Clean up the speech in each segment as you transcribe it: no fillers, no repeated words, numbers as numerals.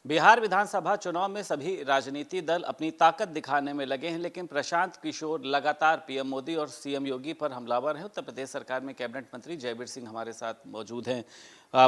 बिहार विधानसभा चुनाव में सभी राजनीतिक दल अपनी ताकत दिखाने में लगे हैं, लेकिन प्रशांत किशोर लगातार पीएम मोदी और सीएम योगी पर हमलावर हैं। उत्तर प्रदेश सरकार में कैबिनेट मंत्री जयवीर सिंह हमारे साथ मौजूद हैं।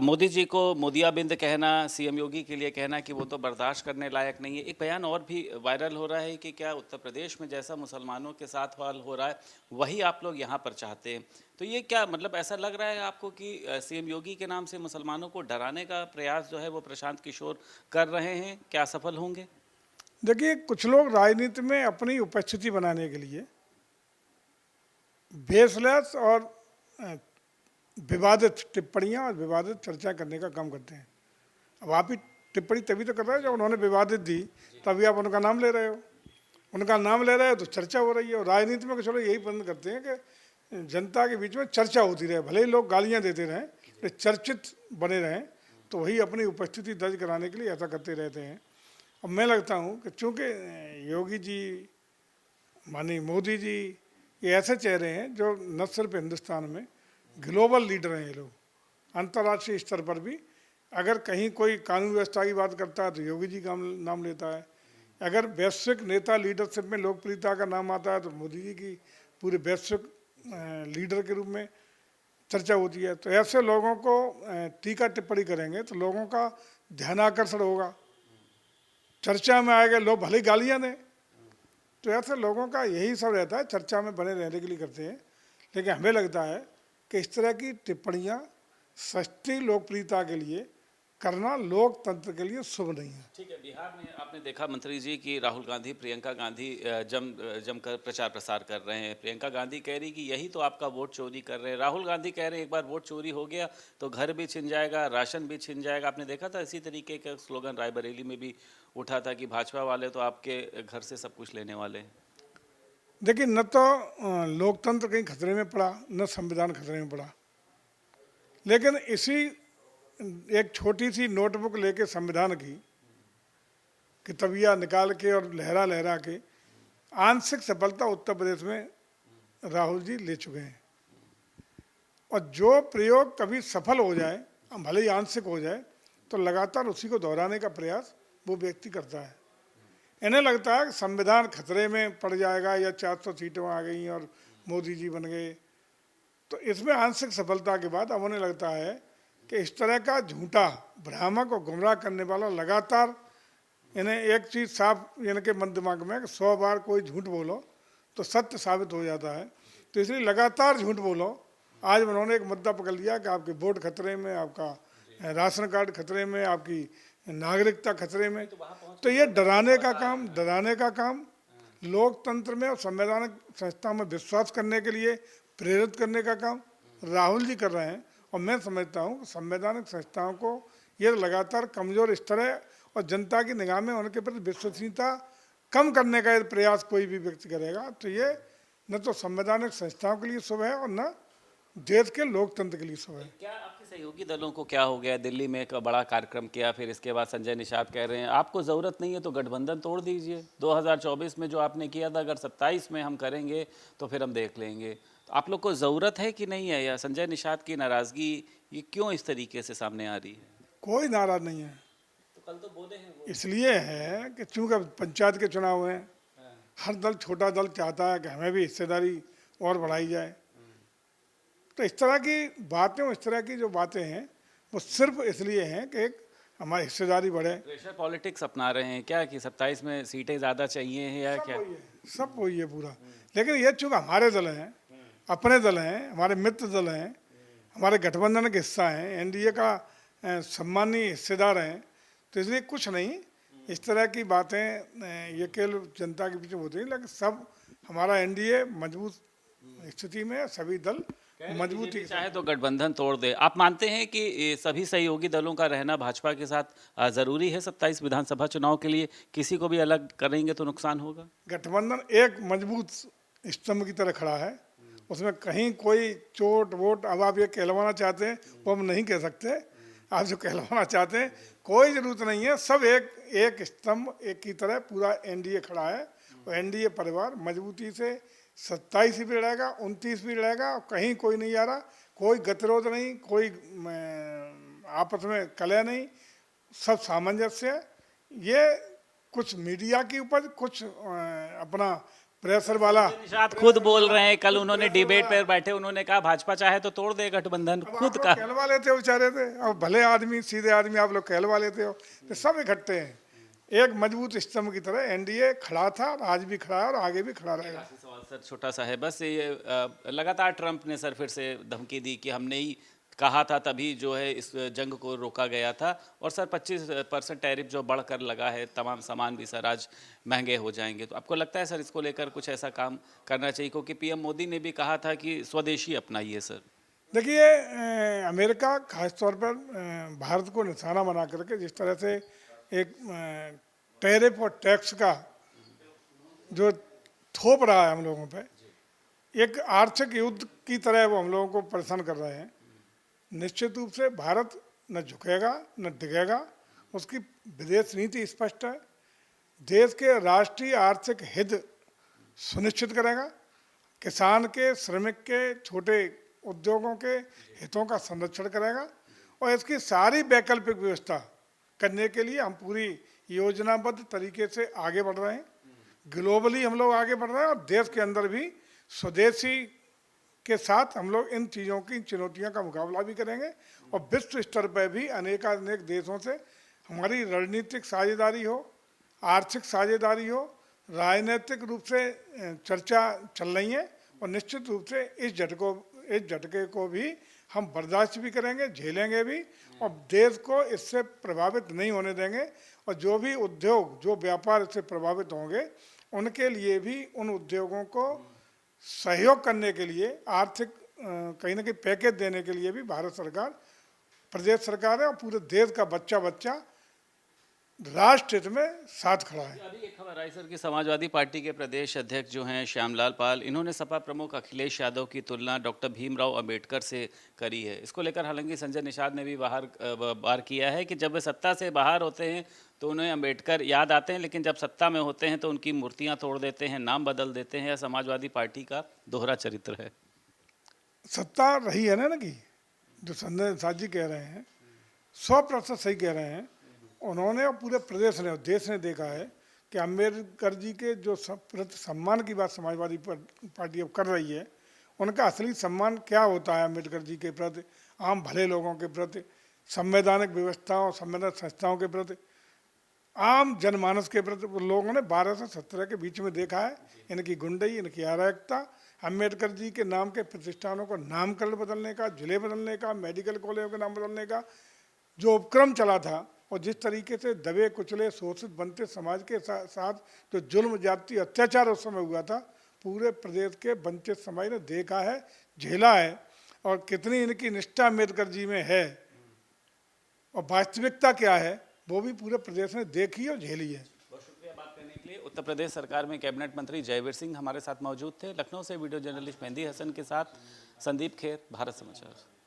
मोदी जी को मोदियाबिंद कहना, सीएम योगी के लिए कहना कि वो तो बर्दाश्त करने लायक नहीं है। एक बयान और भी वायरल हो रहा है कि क्या उत्तर प्रदेश में जैसा मुसलमानों के साथ हाल हो रहा है वही आप लोग यहाँ पर चाहते हैं। तो ये क्या मतलब, ऐसा लग रहा है आपको कि सीएम योगी के नाम से मुसलमानों को डराने का प्रयास जो है वो प्रशांत किशोर कर रहे हैं, क्या सफल होंगे? देखिए, कुछ लोग राजनीति में अपनी उपस्थिति बनाने के लिए बेसलेस और अ, विवादित टिप्पणियां और विवादित चर्चा करने का काम करते हैं। अब आप ही टिप्पणी तभी तो कर रहे हो जब उन्होंने विवादित दी, तभी आप उनका नाम ले रहे हो। उनका नाम ले रहे हो तो चर्चा हो रही है। और राजनीति में कुछ लोग यही पसंद करते हैं कि जनता के बीच में चर्चा होती रहे, भले ही लोग गालियां देते रहें, लेकिन चर्चित बने रहें, तो वही अपनी उपस्थिति दर्ज कराने के लिए ऐसा करते रहते हैं। अब मैं लगता हूँ कि चूँकि योगी जी, माननीय मोदी जी, ये ऐसे चेहरे हैं जो न सिर्फ हिंदुस्तान में ग्लोबल लीडर हैं। ये लोग अंतर्राष्ट्रीय स्तर पर भी अगर कहीं कोई कानून व्यवस्था की बात करता है तो योगी जी का नाम लेता है। अगर वैश्विक नेता लीडरशिप में लोकप्रियता का नाम आता है तो मोदी जी की पूरे वैश्विक लीडर के रूप में चर्चा होती है। तो ऐसे लोगों को टीका टिप्पणी करेंगे तो लोगों का ध्यान आकर्षण होगा, चर्चा में आएगा, लोग भले गालियाँ दें। तो ऐसे लोगों का यही सब रहता है, चर्चा में बने रहने के लिए करते हैं। लेकिन हमें लगता है कि इस तरह की टिप्पणियाँ सस्ती लोकप्रियता के लिए करना लोकतंत्र के लिए शुभ नहीं है। ठीक है, बिहार में आपने देखा मंत्री जी कि राहुल गांधी, प्रियंका गांधी जमकर प्रचार प्रसार कर रहे हैं। प्रियंका गांधी कह रही कि यही तो आपका वोट चोरी कर रहे हैं। राहुल गांधी कह रहे हैं एक बार वोट चोरी हो गया तो घर भी छिन जाएगा, राशन भी छिन जाएगा। आपने देखा था इसी तरीके का स्लोगन रायबरेली में भी उठा था कि भाजपा वाले तो आपके घर से सब कुछ लेने वाले हैं। देखिए, न तो लोकतंत्र कहीं खतरे में पड़ा, न संविधान खतरे में पड़ा। लेकिन इसी एक छोटी सी नोटबुक लेके संविधान की किताबिया निकाल के और लहरा लहरा के आंशिक सफलता उत्तर प्रदेश में राहुल जी ले चुके हैं। और जो प्रयोग कभी सफल हो जाए, भले ही आंशिक हो जाए, तो लगातार उसी को दोहराने का प्रयास वो व्यक्ति करता है। इन्हें लगता है कि संविधान खतरे में पड़ जाएगा या 400 सीटें आ गई और मोदी जी बन गए। तो इसमें आंशिक सफलता के बाद अब उन्हें लगता है कि इस तरह का झूठा, भ्रामक और गुमराह करने वाला लगातार, इन्हें एक चीज़ साफ यानी कि मन दिमाग में, 100 बार कोई झूठ बोलो तो सत्य साबित हो जाता है। तो इसलिए लगातार झूठ बोलो। आज उन्होंने एक मुद्दा पकड़ लिया कि आपके वोट खतरे में, आपका राशन कार्ड खतरे में, आपकी नागरिकता खतरे में। तो ये डराने का काम लोकतंत्र में और संवैधानिक संस्था में विश्वास करने के लिए प्रेरित करने का काम राहुल जी कर रहे हैं। और मैं समझता हूँ संवैधानिक संस्थाओं को ये लगातार कमज़ोर स्तर है और जनता की निगाह में उनके प्रति विश्वसनीयता कम करने का प्रयास कोई भी व्यक्ति करेगा तो ये न तो संवैधानिक संस्थाओं के लिए शुभ है और न देश के लोकतंत्र के लिए शुभ है। क्या आपके सहयोगी दलों को क्या हो गया? दिल्ली में एक बड़ा कार्यक्रम किया, फिर इसके बाद संजय निषाद कह रहे हैं आपको ज़रूरत नहीं है तो गठबंधन तोड़ दीजिए। 2024 में जो आपने किया था, अगर 27 में हम करेंगे तो फिर हम देख लेंगे। तो आप लोग को ज़रूरत है कि नहीं है, या संजय निषाद की नाराज़गी ये क्यों इस तरीके से सामने आ रही है? कोई नाराज नहीं है। तो कल तो बोले हैं वो। इसलिए है कि चूँकि पंचायत के चुनाव हैं, हर दल, छोटा दल चाहता है कि हमें भी हिस्सेदारी और बढ़ाई जाए। तो इस तरह की बातें, इस तरह की जो बातें हैं वो सिर्फ इसलिए हैं कि एक हमारी हिस्सेदारी बढ़े। प्रेशर पॉलिटिक्स अपना रहे हैं क्या कि 27 में सीटें ज़्यादा चाहिए हैं या क्या? सब वही है पूरा। लेकिन ये चूँकि हमारे दल हैं, अपने दल हैं, हमारे मित्र दल हैं, हमारे गठबंधन का हिस्सा हैं, एनडीए का सम्मानीय हिस्सेदार हैं, तो इसलिए कुछ नहीं, इस तरह की बातें ये केवल जनता के पीछे होती हैं। लेकिन सब हमारा एनडीए मजबूत स्थिति में, सभी दल मजबूती चाहे तो गठबंधन तोड़ दे। आप मानते हैं कि ये सभी सहयोगी दलों का रहना भाजपा के साथ ज़रूरी है 27 विधानसभा चुनाव के लिए? किसी को भी अलग करेंगे तो नुकसान होगा? गठबंधन एक मजबूत स्तंभ की तरह खड़ा है, उसमें कहीं कोई चोट वोट, अब आप ये कहलवाना चाहते हैं वो हम नहीं कह सकते। आप जो कहलवाना चाहते हैं कोई ज़रूरत नहीं है। सब एक स्तंभ, एक की तरह पूरा एनडीए खड़ा है और एनडीए परिवार मजबूती से 27 भी लड़ेगा, 29 भी लड़ेगा। कहीं कोई नहीं जा रहा, कोई गतिरोध नहीं, कोई आपस में कलह नहीं, सब सामंजस्य है। ये कुछ मीडिया के ऊपर, कुछ अपना प्रेशर वाला। निषाद खुद बोल रहे हैं, कल उन्होंने डिबेट पर बैठे, उन्होंने कहा भाजपा चाहे तो तोड़ दे गठबंधन, अब खुद आप लोग कहा। कहलवा लेते हो बेचारे थे, अब भले आदमी सीधे आदमी आप लोग कहलवा लेते हो, तो सब इकट्ठे हैं। एक मजबूत स्तंभ की तरह एनडीए खड़ा था, आज भी खड़ा है और आगे भी खड़ा रहेगा। सवाल सर छोटा सा है बस, ये लगातार ट्रंप ने सर फिर से धमकी दी कि हमने ही कहा था, तभी जो है इस जंग को रोका गया था। और सर 25% टैरिफ जो बढ़कर लगा है, तमाम सामान भी सर आज महंगे हो जाएंगे। तो आपको लगता है सर इसको लेकर कुछ ऐसा काम करना चाहिए, क्योंकि पीएम मोदी ने भी कहा था कि स्वदेशी अपनाइए सर। देखिए, अमेरिका खासतौर पर भारत को निशाना बना करके जिस तरह से एक टैरिफ और टैक्स का जो थोप रहा है हम लोगों पे, एक आर्थिक युद्ध की तरह वो हम लोगों को परेशान कर रहे हैं। निश्चित रूप से भारत न झुकेगा न डिगेगा, उसकी विदेश नीति स्पष्ट है। देश के राष्ट्रीय आर्थिक हित सुनिश्चित करेगा, किसान के, श्रमिक के, छोटे उद्योगों के हितों का संरक्षण करेगा, और इसकी सारी वैकल्पिक व्यवस्था करने के लिए हम पूरी योजनाबद्ध तरीके से आगे बढ़ रहे हैं। ग्लोबली हम लोग आगे बढ़ रहे हैं और देश के अंदर भी स्वदेशी के साथ हम लोग इन चीज़ों की, चुनौतियों का मुकाबला भी करेंगे। और विश्व स्तर पर भी अनेक देशों से हमारी रणनीतिक साझेदारी हो, आर्थिक साझेदारी हो, राजनीतिक रूप से चर्चा चल रही है। और निश्चित रूप से इस झटके को भी हम बर्दाश्त भी करेंगे, झेलेंगे भी, और देश को इससे प्रभावित नहीं होने देंगे। और जो भी उद्योग, जो व्यापार इससे प्रभावित होंगे, उनके लिए भी उन उद्योगों को सहयोग करने के लिए, आर्थिक कहीं ना कहीं पैकेज देने के लिए भी भारत सरकार, प्रदेश सरकार है और पूरे देश का बच्चा राष्ट्र हित में साथ खड़ा है। अभी एक खबर आई सर कि समाजवादी पार्टी के प्रदेश अध्यक्ष जो हैं श्यामलाल पाल, इन्होंने सपा प्रमुख अखिलेश यादव की तुलना डॉक्टर भीमराव अंबेडकर से करी है। इसको लेकर हालांकि संजय निषाद ने भी बार किया है कि जब वे सत्ता से बाहर होते हैं तो उन्हें अंबेडकर याद आते हैं, लेकिन जब सत्ता में होते हैं तो उनकी मूर्तियां तोड़ देते हैं, नाम बदल देते हैं। यह समाजवादी पार्टी का दोहरा चरित्र है। सत्ता रही है ना कि जो संजय निषाद जी कह रहे हैं 100% सही कह रहे हैं। उन्होंने और पूरे प्रदेश ने और देश ने देखा है कि अम्बेडकर जी के जो प्रति सम्मान की बात समाजवादी पार्टी अब कर रही है, उनका असली सम्मान क्या होता है अम्बेडकर जी के प्रति, आम भले लोगों के प्रति, संवैधानिक व्यवस्थाओं, संवैधानिक संस्थाओं के प्रति, आम जनमानस के प्रति। लोगों ने 12 से 17 के बीच में देखा है इनकी गुंडई, इनकी अराजकता। अम्बेडकर जी के नाम के प्रतिष्ठानों को नामकरण बदलने का, जिले बदलने का, मेडिकल कॉलेजों के नाम बदलने का जो उपक्रम चला था, और जिस तरीके से दबे कुचले शोषित बनते समाज के साथ जो जुल्म जाति अत्याचार उस समय हुआ था, पूरे प्रदेश के वंचित समाज ने देखा है, झेला है। और कितनी इनकी निष्ठा अम्बेडकर जी में है और वास्तविकता क्या है, वो भी पूरे प्रदेश ने देखी और झेली है। बहुत शुक्रिया बात करने के लिए। उत्तर प्रदेश सरकार में कैबिनेट मंत्री जयवीर सिंह हमारे साथ मौजूद थे। लखनऊ से वीडियो जर्नलिस्ट मेहंदी हसन के साथ संदीप खेर, भारत समाचार।